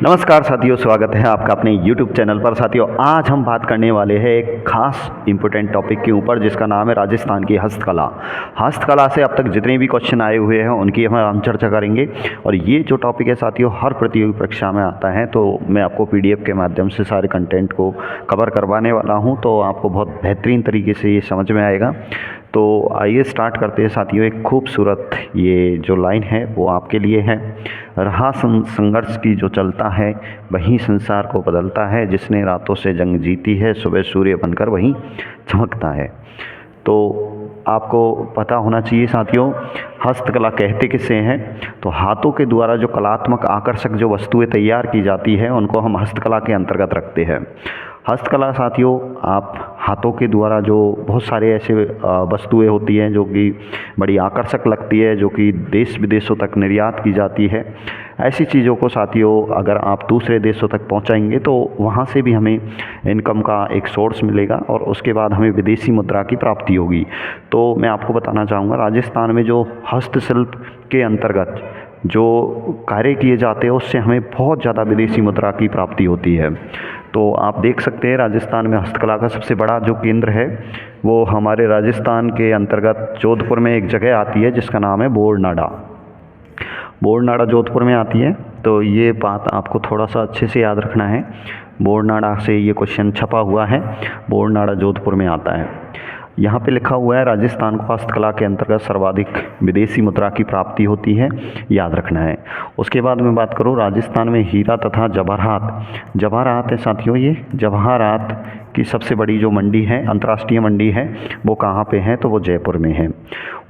नमस्कार साथियों, स्वागत है आपका अपने YouTube चैनल पर। साथियों, आज हम बात करने वाले हैं एक खास इम्पोर्टेंट टॉपिक के ऊपर जिसका नाम है राजस्थान की हस्तकला। हस्तकला से अब तक जितने भी क्वेश्चन आए हुए हैं उनकी हम चर्चा करेंगे। और ये जो टॉपिक है साथियों, हर प्रतियोगी परीक्षा में आता है, तो मैं आपको PDF के माध्यम से सारे कंटेंट को कवर करवाने वाला हूँ, तो आपको बहुत बेहतरीन तरीके से ये समझ में आएगा। तो आइए स्टार्ट करते हैं साथियों। एक खूबसूरत ये जो लाइन है वो आपके लिए है। रहा संघर्ष की जो चलता है वही संसार को बदलता है, जिसने रातों से जंग जीती है सुबह सूर्य बनकर वही चमकता है। तो आपको पता होना चाहिए साथियों, हस्तकला कहते किसे हैं? तो हाथों के द्वारा जो कलात्मक आकर्षक जो वस्तुएं तैयार की जाती है उनको हम हस्तकला के अंतर्गत रखते हैं। हस्तकला साथियों, आप हाथों के द्वारा जो बहुत सारे ऐसे वस्तुएं होती हैं जो कि बड़ी आकर्षक लगती है, जो कि देश विदेशों तक निर्यात की जाती है, ऐसी चीज़ों को साथियों अगर आप दूसरे देशों तक पहुंचाएंगे तो वहां से भी हमें इनकम का एक सोर्स मिलेगा और उसके बाद हमें विदेशी मुद्रा की प्राप्ति होगी। तो मैं आपको बताना चाहूँगा, राजस्थान में जो हस्तशिल्प के अंतर्गत जो कार्य किए जाते हैं उससे हमें बहुत ज़्यादा विदेशी मुद्रा की प्राप्ति होती है। तो आप देख सकते हैं राजस्थान में हस्तकला का सबसे बड़ा जो केंद्र है वो हमारे राजस्थान के अंतर्गत जोधपुर में एक जगह आती है जिसका नाम है बोरनाडा। बोरनाडा जोधपुर में आती है, तो ये बात आपको थोड़ा सा अच्छे से याद रखना है। बोरनाडा से ये क्वेश्चन छपा हुआ है, बोरनाडा जोधपुर में आता है। यहाँ पे लिखा हुआ है राजस्थान को हस्तकला के अंतर्गत सर्वाधिक विदेशी मुद्रा की प्राप्ति होती है, याद रखना है। उसके बाद मैं बात करूँ, राजस्थान में हीरा तथा जवाहरात, जवाहरात है साथियों, ये जवाहरात की सबसे बड़ी जो मंडी है, अंतर्राष्ट्रीय मंडी है, वो कहाँ पे है? तो वो जयपुर में है।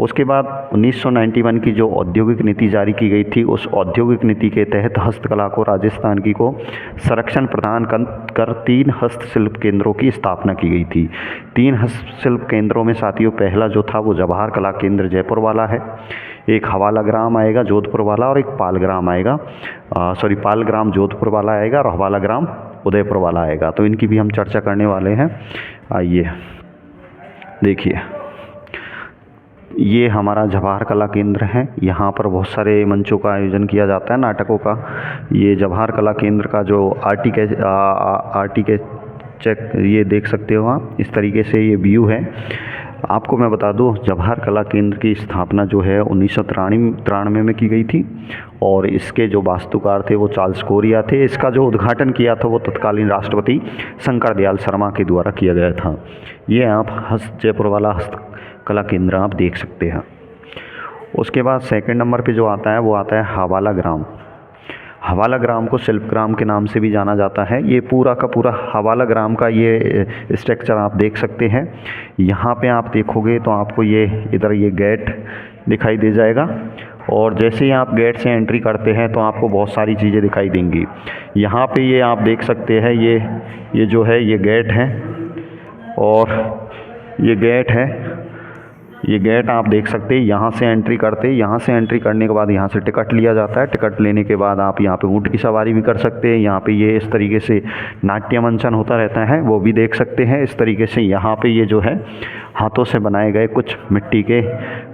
उसके बाद 1991 की जो औद्योगिक नीति जारी की गई थी, उस औद्योगिक नीति के तहत हस्तकला को राजस्थान की को संरक्षण प्रदान कर 3 हस्तशिल्प केंद्रों की स्थापना की गई थी। 3 हस्तशिल्प केंद्रों में साथियों पहला जो था वो जवाहर कला केंद्र जयपुर वाला है, एक हवाला ग्राम आएगा जोधपुर वाला, और एक पालग्राम आएगा, पालग्राम जोधपुर वाला आएगा और हवाला ग्राम उदयपुर वाला आएगा। तो इनकी भी हम चर्चा करने वाले हैं। आइए देखिए, ये हमारा जवाहर कला केंद्र है। यहाँ पर बहुत सारे मंचों का आयोजन किया जाता है, नाटकों का। ये जवाहर कला केंद्र का जो आर्टिके चेक ये देख सकते हो आप, इस तरीके से ये व्यू है। आपको मैं बता दूं, जवाहर कला केंद्र की स्थापना जो है 1993 में की गई थी, और इसके जो वास्तुकार थे वो चार्ल्स कोरिया थे। इसका जो उद्घाटन किया था वो तत्कालीन राष्ट्रपति शंकर दयाल शर्मा के द्वारा किया गया था। ये आप जयपुर वाला हस्तकला केंद्र आप देख सकते हैं। उसके बाद सेकंड नंबर पे जो आता है वो आता है हवाला ग्राम। हवाला ग्राम को शिल्प ग्राम के नाम से भी जाना जाता है। ये पूरा का पूरा हवाला ग्राम का ये स्ट्रक्चर आप देख सकते हैं। यहाँ पे आप देखोगे तो आपको ये इधर ये गेट दिखाई दे जाएगा, और जैसे ही आप गेट से एंट्री करते हैं तो आपको बहुत सारी चीज़ें दिखाई देंगी। यहाँ पे ये आप देख सकते हैं, ये जो है ये गेट है, और ये गेट है, ये गेट आप देख सकते हैं। यहाँ से एंट्री करने के बाद यहाँ से टिकट लिया जाता है। टिकट लेने के बाद आप यहाँ पे ऊँट की सवारी भी कर सकते हैं। यहाँ पे ये इस तरीके से नाट्य मंचन होता रहता है, वो भी देख सकते हैं। इस तरीके से यहाँ पे ये जो है हाथों से बनाए गए कुछ मिट्टी के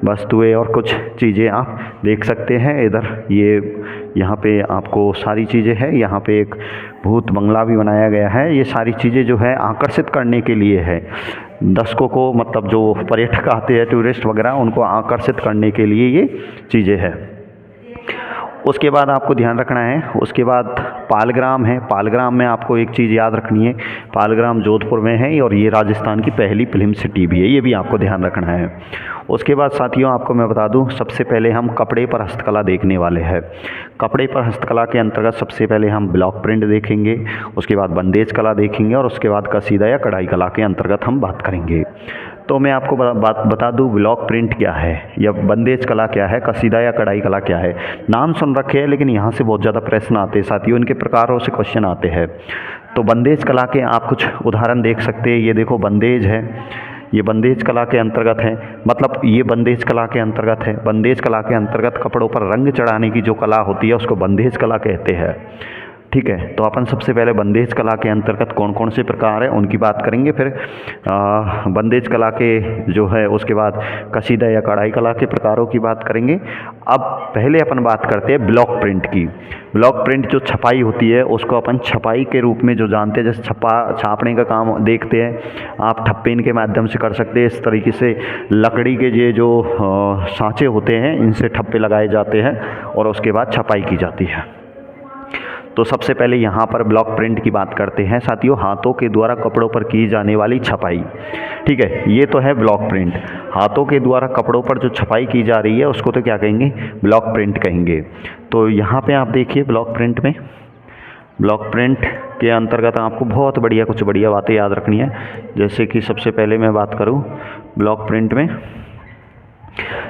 वस्तुएं और कुछ चीज़ें आप देख सकते हैं। इधर ये यहाँ पे आपको सारी चीज़ें हैं। यहाँ पे एक भूत बंगला भी बनाया गया है। ये सारी चीज़ें जो है आकर्षित करने के लिए है दर्शकों को, मतलब जो पर्यटक आते हैं, टूरिस्ट वगैरह, उनको आकर्षित करने के लिए ये चीज़ें हैं। उसके बाद आपको ध्यान रखना है, उसके बाद पालग्राम है। पालग्राम में आपको एक चीज़ याद रखनी है, पालग्राम जोधपुर में है और ये राजस्थान की पहली फिल्म सिटी भी है, ये भी आपको ध्यान रखना है। उसके बाद साथियों आपको मैं बता दूं, सबसे पहले हम कपड़े पर हस्तकला देखने वाले हैं। कपड़े पर हस्तकला के अंतर्गत सबसे पहले हम ब्लॉक प्रिंट देखेंगे, उसके बाद बंदेज कला देखेंगे, और उसके बाद कसीदा या कढ़ाई कला के अंतर्गत हम बात करेंगे। तो मैं आपको बता दूं, ब्लॉक प्रिंट क्या है या बंदेज कला क्या है, कसीदा या कढ़ाई कला क्या है। नाम सुन रखे हैं, लेकिन यहाँ से बहुत ज़्यादा प्रश्न आते हैं साथियों, इनके प्रकारों से क्वेश्चन आते हैं। तो बंदेज कला के आप कुछ उदाहरण देख सकते हैं। ये देखो बंदेज है, ये बंदेज कला के अंतर्गत है, मतलब ये बंदेज कला के अंतर्गत है। बंदेज कला के अंतर्गत कपड़ों पर रंग चढ़ाने की जो कला होती है उसको बंदेज कला कहते हैं। ठीक है। तो अपन सबसे पहले बंदेज कला के अंतर्गत कौन कौन से प्रकार हैं उनकी बात करेंगे, फिर बंदेज कला के जो है उसके बाद कसीदा या कढ़ाई कला के प्रकारों की बात करेंगे। अब पहले अपन बात करते हैं ब्लॉक प्रिंट की। ब्लॉक प्रिंट जो छपाई होती है उसको अपन छपाई के रूप में जो जानते हैं, जैसे छापने का काम देखते हैं आप, ठप्पेन के माध्यम से कर सकते हैं। इस तरीके से लकड़ी के ये जो सांचे होते हैं इनसे ठप्पे लगाए जाते हैं और उसके बाद छपाई की जाती है। तो सबसे पहले यहाँ पर ब्लॉक प्रिंट की बात करते हैं साथियों, हाथों के द्वारा कपड़ों पर की जाने वाली छपाई। ठीक है, ये तो है ब्लॉक प्रिंट। हाथों के द्वारा कपड़ों पर जो छपाई की जा रही है उसको तो क्या कहेंगे, ब्लॉक प्रिंट कहेंगे। तो यहाँ पे आप देखिए ब्लॉक प्रिंट में, ब्लॉक प्रिंट के अंतर्गत आपको बहुत बढ़िया कुछ बढ़िया बातें याद रखनी है। जैसे कि सबसे पहले मैं बात करूँ ब्लॉक प्रिंट में,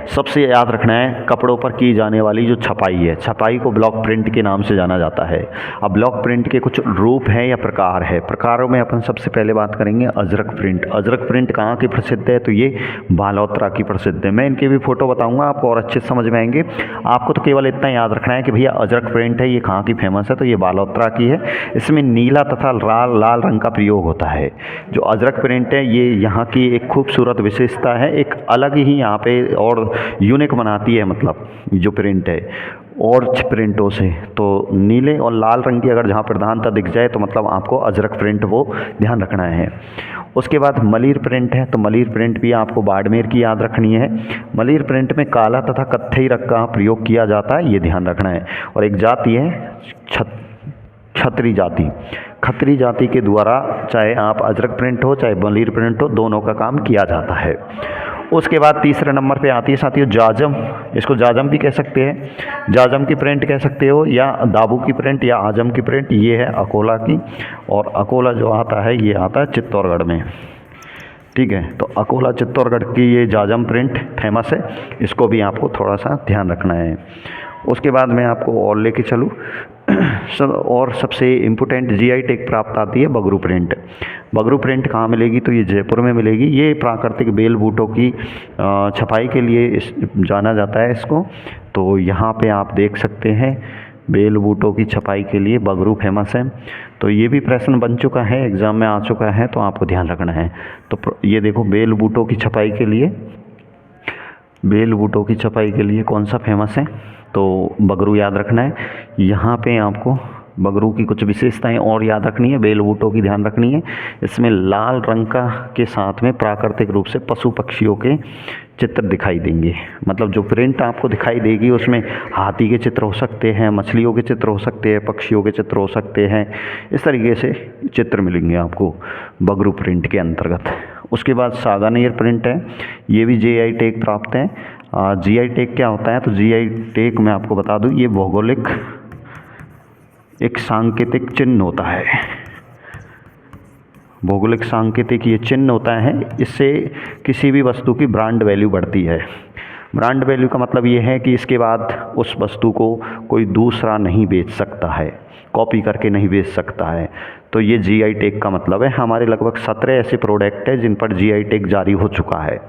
सबसे याद रखना है कपड़ों पर की जाने वाली जो छपाई है, छपाई को ब्लॉक प्रिंट के नाम से जाना जाता है। अब ब्लॉक प्रिंट के कुछ रूप हैं या प्रकार है। प्रकारों में अपन सबसे पहले बात करेंगे अजरक प्रिंट। अजरक प्रिंट कहाँ की प्रसिद्ध है, तो ये बालोतरा की प्रसिद्ध है। मैं इनके भी फोटो बताऊंगा आपको और अच्छे से समझ में आएंगे। आपको तो केवल इतना याद रखना है कि भैया अजरक प्रिंट है, ये कहाँ की फेमस है, तो ये बालोतरा की है। इसमें नीला तथा लाल रंग का प्रयोग होता है। जो अजरक प्रिंट है ये यहाँ की एक खूबसूरत विशेषता है, एक अलग ही यहाँ पे और यूनिक बनाती है, मतलब जो प्रिंट है और प्रिंटों से। तो नीले और लाल रंग की अगर जहाँ प्रधानता दिख जाए तो मतलब आपको अजरक प्रिंट वो ध्यान रखना है। उसके बाद मलीर प्रिंट है, तो मलीर प्रिंट भी आपको बाड़मेर की याद रखनी है। मलीर प्रिंट में काला तथा कत्थई रंग का प्रयोग किया जाता है, ये ध्यान रखना है। और एक जाति है छतरी जाति। खत्री जाति के द्वारा चाहे आप अजरक प्रिंट हो चाहे मलीर प्रिंट हो, दोनों का काम किया जाता है। उसके बाद तीसरे नंबर पे आती है साथियों जाजम। इसको जाजम भी कह सकते हैं, जाजम की प्रिंट कह सकते हो, या दाबू की प्रिंट या आजम की प्रिंट। ये है अकोला की, और अकोला जो आता है ये आता है चित्तौड़गढ़ में। ठीक है, तो अकोला चित्तौड़गढ़ की ये जाजम प्रिंट फेमस है, इसको भी आपको थोड़ा सा ध्यान रखना है। उसके बाद मैं आपको और लेके चलूँ और सबसे इम्पोर्टेंट जीआई टैग प्राप्त आती है बगरू प्रिंट। बगरू प्रिंट कहाँ मिलेगी, तो ये जयपुर में मिलेगी। ये प्राकृतिक बेल बूटों की छपाई के लिए जाना जाता है इसको। तो यहाँ पे आप देख सकते हैं बेल बूटों की छपाई के लिए बगरू फेमस है। तो ये भी प्रश्न बन चुका है, एग्ज़ाम में आ चुका है, तो आपको ध्यान रखना है। तो ये देखो बेल बूटों की छपाई के लिए, बेल बूटों की छपाई के लिए कौन सा फेमस है, तो बगरू याद रखना है। यहाँ पे आपको बगरू की कुछ विशेषताएं और याद रखनी है, बेल बूटों की ध्यान रखनी है। इसमें लाल रंग का के साथ में प्राकृतिक रूप से पशु पक्षियों के चित्र दिखाई देंगे। मतलब जो प्रिंट आपको दिखाई देगी उसमें हाथी के चित्र हो सकते हैं, मछलियों के चित्र हो सकते हैं, पक्षियों के चित्र हो सकते हैं, इस तरीके से चित्र मिलेंगे आपको बगरू प्रिंट के अंतर्गत। उसके बाद सागानेर प्रिंट है, ये भी जीआई टैग प्राप्त है। जीआई टैग क्या होता है, तो जीआई टैग मैं आपको बता दूं, ये भौगोलिक एक सांकेतिक चिन्ह होता है। भौगोलिक सांकेतिक ये चिन्ह होता है, इससे किसी भी वस्तु की ब्रांड वैल्यू बढ़ती है। ब्रांड वैल्यू का मतलब ये है कि इसके बाद उस वस्तु को कोई दूसरा नहीं बेच सकता है, कॉपी करके नहीं बेच सकता है। तो ये जीआई टैग का मतलब है। हमारे लगभग 17 ऐसे प्रोडक्ट हैं जिन पर जीआई टैग जारी हो चुका है।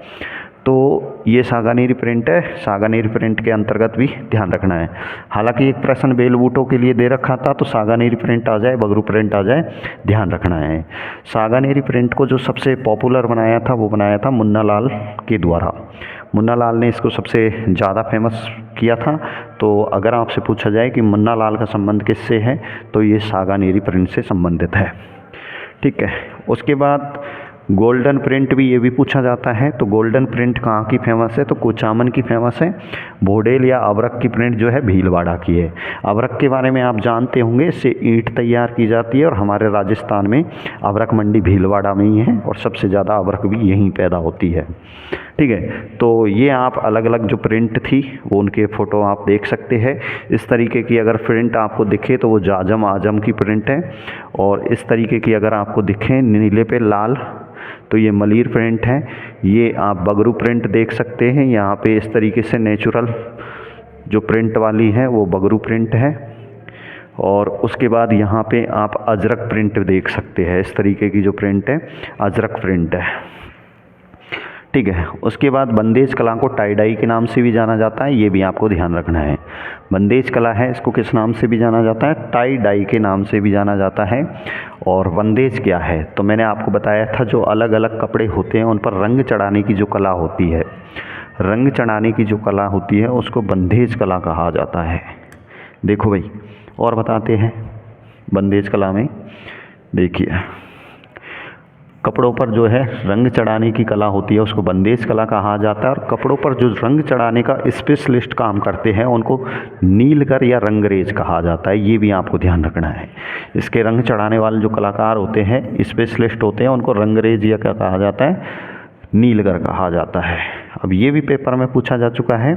तो ये सागानेरी प्रिंट है, सागानेरी प्रिंट के अंतर्गत भी ध्यान रखना है। हालांकि एक प्रश्न बेल बूटों के लिए दे रखा था, तो सागानेरी प्रिंट आ जाए बगरू प्रिंट आ जाए, ध्यान रखना है। सागानेरी प्रिंट को जो सबसे पॉपुलर बनाया था वो बनाया था मुन्ना लाल के द्वारा। मुन्ना लाल ने इसको सबसे ज़्यादा फेमस किया था। तो अगर आपसे पूछा जाए कि मुन्ना लाल का संबंध किससे है, तो ये सागानेरी प्रिंट से संबंधित है। ठीक है, उसके बाद गोल्डन प्रिंट भी ये भी पूछा जाता है। तो गोल्डन प्रिंट कहाँ की फेमस है, तो कुचामन की फेमस है। भोडेल या अबरक की प्रिंट जो है भीलवाड़ा की है। अबरक के बारे में आप जानते होंगे, इससे ईंट तैयार की जाती है और हमारे राजस्थान में अबरक मंडी भीलवाड़ा में ही है और सबसे ज़्यादा अबरक भी यहीं पैदा होती है। ठीक है, तो ये आप अलग अलग जो प्रिंट थी वो उनके फ़ोटो आप देख सकते हैं। इस तरीके की अगर प्रिंट आपको दिखे तो वो जाजम आजम की प्रिंट है, और इस तरीके की अगर आपको दिखे नीले पे लाल तो ये मलीर प्रिंट है। ये आप बगरू प्रिंट देख सकते हैं, यहाँ पे इस तरीके से नेचुरल जो प्रिंट वाली है वो बगरू प्रिंट है। और उसके बाद यहाँ पे आप अजरक प्रिंट देख सकते हैं, इस तरीके की जो प्रिंट है अजरक प्रिंट है। ठीक है। उसके बाद बंदेज कला को टाई डाई के नाम से भी जाना जाता है, ये भी आपको ध्यान रखना है। बंदेज कला है, इसको किस नाम से भी जाना जाता है? टाई डाई के नाम से भी जाना जाता है। और बंदेज क्या है? तो मैंने आपको बताया था, जो अलग अलग कपड़े होते हैं उन पर रंग चढ़ाने की जो कला होती है, रंग चढ़ाने की जो कला होती है उसको बंदेज कला कहा जाता है। देखो भाई, और बताते हैं बंदेज कला में। देखिए, कपड़ों पर जो है रंग चढ़ाने की कला होती है उसको बंदेज कला कहा जाता है। और कपड़ों पर जो रंग चढ़ाने का स्पेशलिस्ट काम करते हैं उनको नीलकर या रंगरेज कहा जाता है, ये भी आपको ध्यान रखना है। इसके रंग चढ़ाने वाले जो कलाकार होते हैं, स्पेशलिस्ट होते हैं, उनको रंगरेज या क्या कहा जाता है? नीलकर कहा जाता है। अब ये भी पेपर में पूछा जा चुका है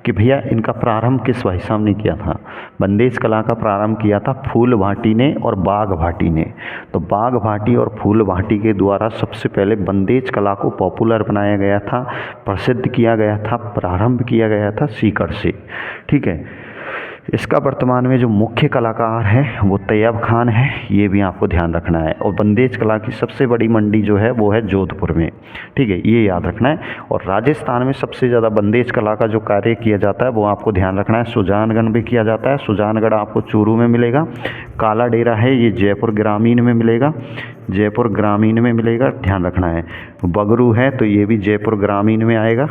कि भैया इनका प्रारंभ किस भाई साहब ने किया था? बंदेज कला का प्रारंभ किया था फूल भाटी ने और बाघ भाटी ने। तो बाघ भाटी और फूल भाटी के द्वारा सबसे पहले बंदेज कला को पॉपुलर बनाया गया था, प्रसिद्ध किया गया था, प्रारंभ किया गया था सीकर से। ठीक है। इसका वर्तमान में जो मुख्य कलाकार है वो तैयब खान है, ये भी आपको ध्यान रखना है। और बंदेज कला की सबसे बड़ी मंडी जो है वो है जोधपुर में। ठीक है, ये याद रखना है। और राजस्थान में सबसे ज़्यादा बंदेज कला का जो कार्य किया जाता है वो आपको ध्यान रखना है। सुजानगढ़ में किया जाता है। सुजानगढ़ आपको चूरू में मिलेगा। काला डेरा है, ये जयपुर ग्रामीण में मिलेगा, जयपुर ग्रामीण में मिलेगा, ध्यान रखना है। बगरू है तो ये भी जयपुर ग्रामीण में आएगा,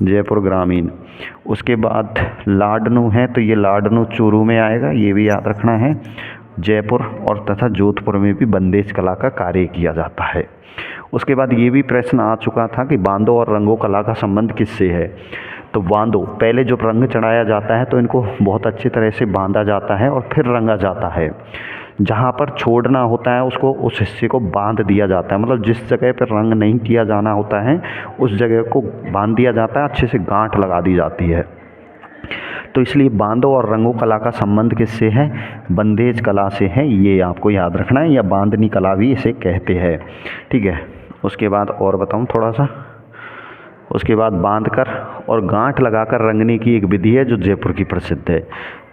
जयपुर ग्रामीण। उसके बाद लाडनू है तो ये लाडनू चूरू में आएगा, ये भी याद रखना है। जयपुर और तथा जोधपुर में भी बंदेज कला का कार्य किया जाता है। उसके बाद ये भी प्रश्न आ चुका था कि बांधो और रंगो कला का संबंध किससे है? तो बांधो, पहले जो रंग चढ़ाया जाता है तो इनको बहुत अच्छी तरह से बांधा जाता है और फिर रंगा जाता है। जहाँ पर छोड़ना होता है उसको, उस हिस्से को बांध दिया जाता है। मतलब जिस जगह पर रंग नहीं किया जाना होता है उस जगह को बांध दिया जाता है, अच्छे से गांठ लगा दी जाती है। तो इसलिए बांधो और रंगो कला का संबंध किससे है? बंदेज कला से है, ये आपको याद रखना है, या बांधनी कला भी इसे कहते हैं। ठीक है। उसके बाद और बताऊं थोड़ा सा। उसके बाद बांधकर और गांठ लगाकर रंगने की एक विधि है जो जयपुर की प्रसिद्ध है।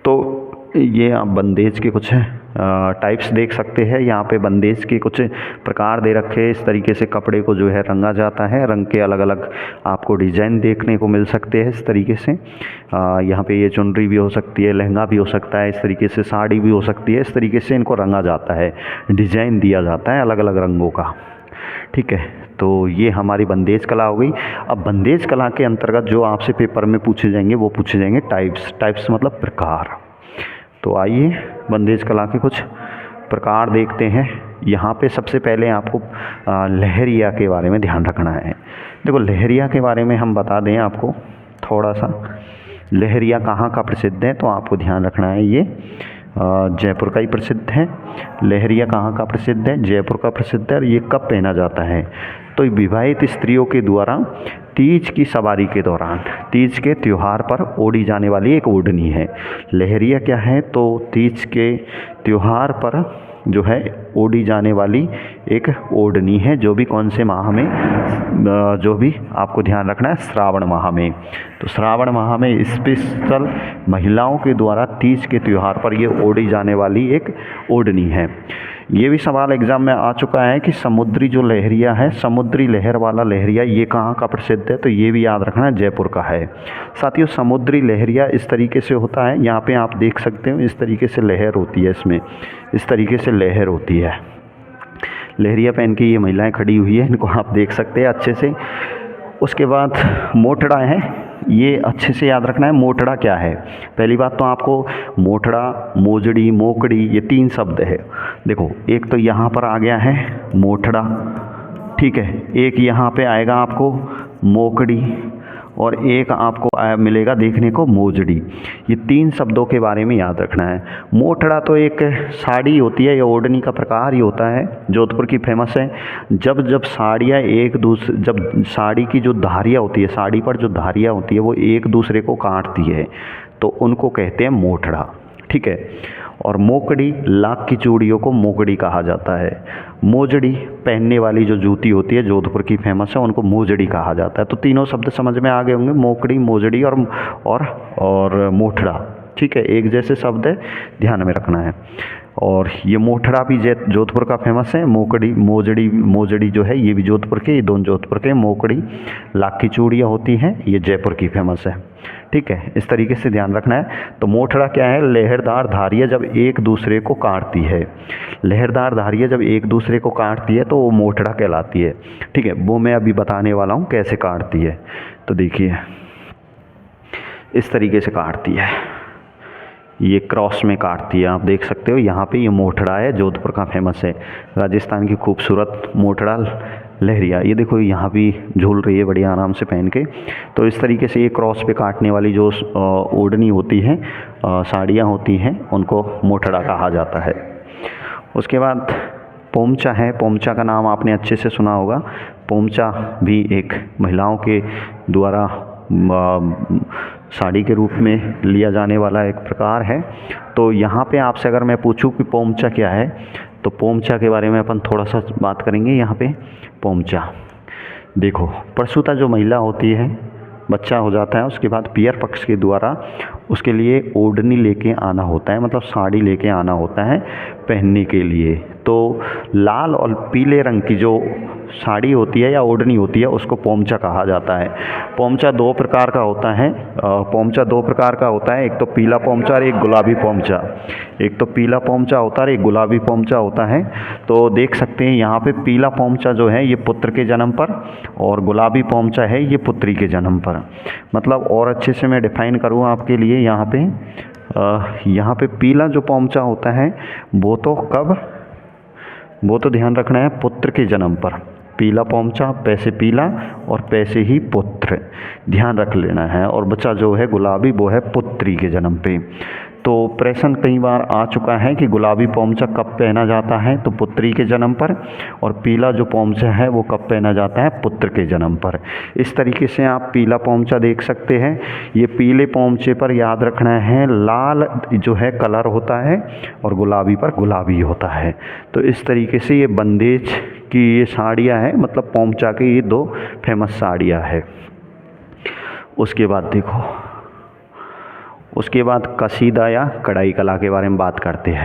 तो ये आप बंदेज के कुछ टाइप्स देख सकते हैं। यहाँ पे बंदेज के कुछ प्रकार दे रखे हैं। इस तरीके से कपड़े को जो है रंगा जाता है। रंग के अलग अलग आपको डिजाइन देखने को मिल सकते हैं इस तरीके से। यहाँ पे ये चुनरी भी हो सकती है, लहंगा भी हो सकता है, इस तरीके से साड़ी भी हो सकती है। इस तरीके से इनको रंगा जाता है, डिजाइन दिया जाता है अलग अलग रंगों का। ठीक है। तो ये हमारी बंदेज कला हो गई। अब बंदेज कला के अंतर्गत जो आपसे पेपर में पूछे जाएंगे वो पूछे जाएंगे टाइप्स। टाइप्स मतलब प्रकार। तो आइए बंदेज कला के कुछ प्रकार देखते हैं। यहाँ पे सबसे पहले आपको लहरिया के बारे में ध्यान रखना है। देखो, लहरिया के बारे में हम बता दें आपको थोड़ा सा। लहरिया कहाँ का प्रसिद्ध है? तो आपको ध्यान रखना है, ये जयपुर का ही प्रसिद्ध है। लहरिया कहाँ का प्रसिद्ध है? जयपुर का प्रसिद्ध है। और ये कब पहना जाता है? तो विवाहित स्त्रियों के द्वारा तीज की सवारी के दौरान, तीज के त्यौहार पर ओढ़ी जाने वाली एक ओढ़नी है। लहरिया क्या है? तो तीज के त्यौहार पर जो है ओढ़ी जाने वाली एक ओढ़नी है, जो भी कौन से माह में, जो भी आपको ध्यान रखना है, श्रावण माह में। तो श्रावण माह में स्पेशल महिलाओं के द्वारा तीज के त्यौहार पर ये ओढ़ी जाने वाली एक ओढ़नी है। ये भी सवाल एग्जाम में आ चुका है कि समुद्री जो लहरिया है, समुद्री लहर वाला लहरिया, ये कहाँ का प्रसिद्ध है? तो ये भी याद रखना है, जयपुर का है। साथियों, समुद्री लहरिया इस तरीके से होता है, यहाँ पे आप देख सकते हो इस तरीके से लहर होती है, इसमें इस तरीके से लहर होती है। लहरिया पहन के ये महिलाएं खड़ी हुई है, इनको आप देख सकते हैं अच्छे से। उसके बाद मोटड़ा है, ये अच्छे से याद रखना है। मोटड़ा क्या है? पहली बात तो आपको मोटड़ा, मोजड़ी, मोकड़ी, ये 3 शब्द है। देखो, एक तो यहाँ पर आ गया है मोटड़ा, ठीक है, एक यहाँ पे आएगा आपको मोकड़ी, और एक आपको मिलेगा देखने को मोजड़ी। ये 3 शब्दों के बारे में याद रखना है। मोटड़ा तो एक साड़ी होती है या ओढ़नी का प्रकार ही होता है, जोधपुर की फेमस है। जब साड़ियाँ जब साड़ी की जो धारियाँ होती है, साड़ी पर जो धारियाँ होती है वो एक दूसरे को काटती है, तो उनको कहते हैं मोटड़ा। ठीक है। और मोकड़ी, लाख की चूड़ियों को मोकड़ी कहा जाता है। मोजड़ी, पहनने वाली जो जूती होती है, जोधपुर की फेमस है, उनको मोजड़ी कहा जाता है। तो तीनों शब्द समझ में आ गए होंगे, मोकड़ी, मोजड़ी और मोटड़ा। ठीक है, एक जैसे शब्द है, ध्यान में रखना है। और ये मोठड़ा भी जोधपुर का फेमस है। मोकड़ी मोजड़ी जो है ये भी जोधपुर के, ये दोनों जोधपुर के। मोकड़ी लाख की चूड़ियाँ होती हैं, ये जयपुर की फेमस है। ठीक है, इस तरीके से ध्यान रखना है। तो मोठड़ा क्या है? लहरदार धारियाँ जब एक दूसरे को काटती है, लहरदार धारियाँ जब एक दूसरे को काटती है तो वो मोठड़ा कहलाती है। ठीक है, वो मैं अभी बताने वाला हूँ कैसे काटती है। तो देखिए इस तरीके से काटती है, ये क्रॉस में काटती है, आप देख सकते हो। यहाँ पे ये मोठड़ा है, जोधपुर का फेमस है, राजस्थान की खूबसूरत मोठड़ा लहरिया। ये देखो यहाँ भी झूल रही है बढ़िया आराम से पहन के। तो इस तरीके से ये क्रॉस पे काटने वाली जो ओढ़नी होती है, साड़ियाँ होती हैं, उनको मोठड़ा कहा जाता है। उसके बाद पोमचा है। पोमचा का नाम आपने अच्छे से सुना होगा। पोमचा भी एक महिलाओं के द्वारा साड़ी के रूप में लिया जाने वाला एक प्रकार है। तो यहाँ पे आपसे अगर मैं पूछूं कि पोमचा क्या है, तो पोमचा के बारे में अपन थोड़ा सा बात करेंगे। यहाँ पे पोमचा देखो, प्रसूता जो महिला होती है, बच्चा हो जाता है, उसके बाद पियर पक्ष के द्वारा उसके लिए ओढ़नी लेके आना होता है, मतलब साड़ी लेके आना होता है पहनने के लिए। तो लाल और पीले रंग की जो साड़ी होती है या ओढ़नी होती है उसको पोमचा कहा जाता है। पोमचा दो प्रकार का होता है। पोमचा दो प्रकार का होता है, एक तो पीला पोमचा और एक गुलाबी पोमचा। एक तो पीला पोमचा होता है और एक गुलाबी पोमचा होता है। तो देख सकते हैं यहाँ पे पीला पोमचा जो है ये पुत्र के जन्म पर, और गुलाबी पोमचा है ये पुत्री के जन्म पर। मतलब और अच्छे से मैं डिफाइन करूँ आपके लिए, यहाँ पे पीला जो पोमचा होता है वो तो ध्यान रखना है पुत्र के जन्म पर। पीला पोमचा, पैसे पीला और पैसे ही पुत्र, ध्यान रख लेना है। और बच्चा जो है गुलाबी वो है पुत्री के जन्म पे। तो प्रश्न कई बार आ चुका है कि गुलाबी पोमचा कब पहना जाता है, तो पुत्री के जन्म पर, और पीला जो पोमचा है वो कब पहना जाता है, पुत्र के जन्म पर। इस तरीके से आप पीला पोमचा देख सकते हैं। ये पीले पोमचे पर याद रखना है लाल जो है कलर होता है और गुलाबी पर गुलाबी होता है। तो इस तरीके से ये बंदेज की ये साड़ियाँ हैं, मतलब पोमचा के ये दो फेमस साड़ियाँ है। उसके बाद देखो, उसके बाद कसीदा या कढ़ाई कला के बारे में बात करते हैं।